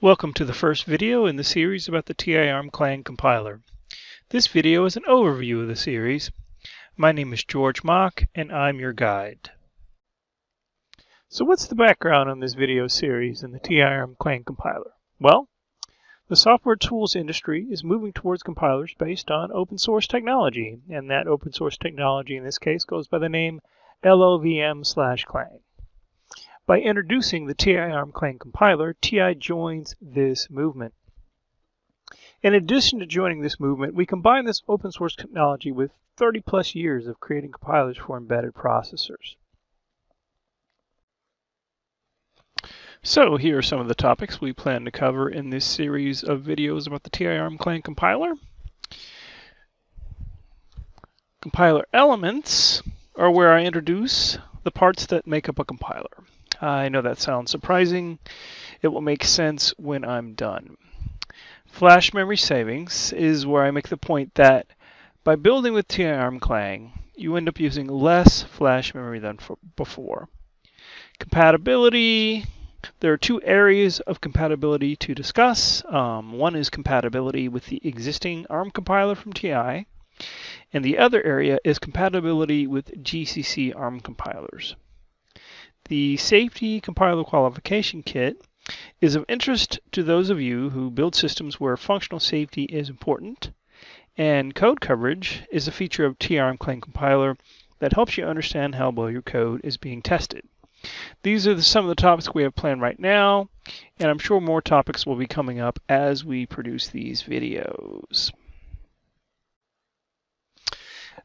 Welcome to the first video in the series about the TI-ARM-Clang compiler. This video is an overview of the series. My name is George Mock and I'm your guide. So what's the background on this video series in the TI-ARM-Clang compiler? Well, the software tools industry is moving towards compilers based on open source technology, and that open source technology in this case goes by the name LLVM/Clang. By introducing the TI-ARM-Clang compiler, TI joins this movement. In addition to joining this movement, we combine this open source technology with 30+ years of creating compilers for embedded processors. So here are some of the topics we plan to cover in this series of videos about the TI-ARM-Clang compiler. Compiler elements are where I introduce the parts that make up a compiler. I know that sounds surprising. It will make sense when I'm done. Flash memory savings is where I make the point that by building with TI-ARM-Clang, you end up using less flash memory than before. Compatibility. There are two areas of compatibility to discuss. One is compatibility with the existing ARM compiler from TI, and the other area is compatibility with GCC ARM compilers. The Safety Compiler Qualification Kit is of interest to those of you who build systems where functional safety is important, and code coverage is a feature of TI-ARM-Clang compiler that helps you understand how well your code is being tested. These are some of the topics we have planned right now, and I'm sure more topics will be coming up as we produce these videos.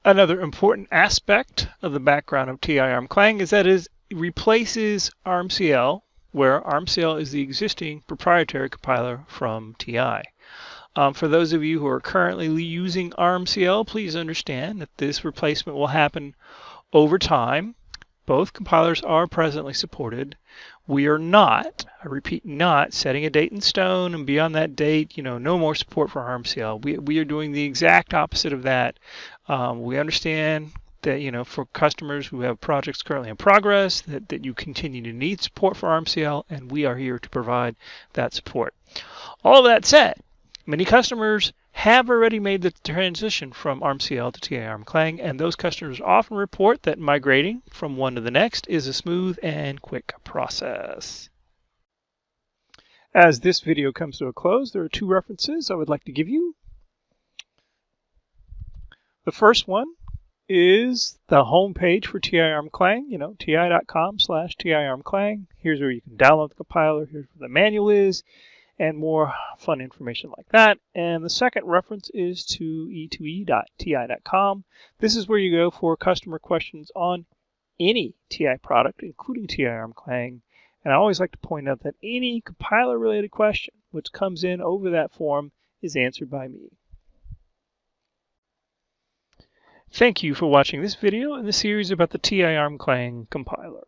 Another important aspect of the background of TI-ARM-Clang is that it replaces ARMCL, where ARMCL is the existing proprietary compiler from TI. For those of you who are currently using ARMCL, please understand that this replacement will happen over time. Both compilers are presently supported. We are not, I repeat, not setting a date in stone, and beyond that date, no more support for ARMCL. We are doing the exact opposite of that. We understand that, for customers who have projects currently in progress, that you continue to need support for ARMCL, and we are here to provide that support. All that said, many customers have already made the transition from ARMCL to TI-ARM-Clang, and those customers often report that migrating from one to the next is a smooth and quick process. As this video comes to a close, there are two references I would like to give you. The first one is the home page for TI-ARM-Clang, ti.com/TI-ARM-Clang. Here's where you can download the compiler, here's where the manual is, and more fun information like that. And the second reference is to e2e.ti.com. This is where you go for customer questions on any TI product, including TI-ARM-Clang. And I always like to point out that any compiler-related question which comes in over that form is answered by me. Thank you for watching this video in the series about the TI-ARM-Clang compiler.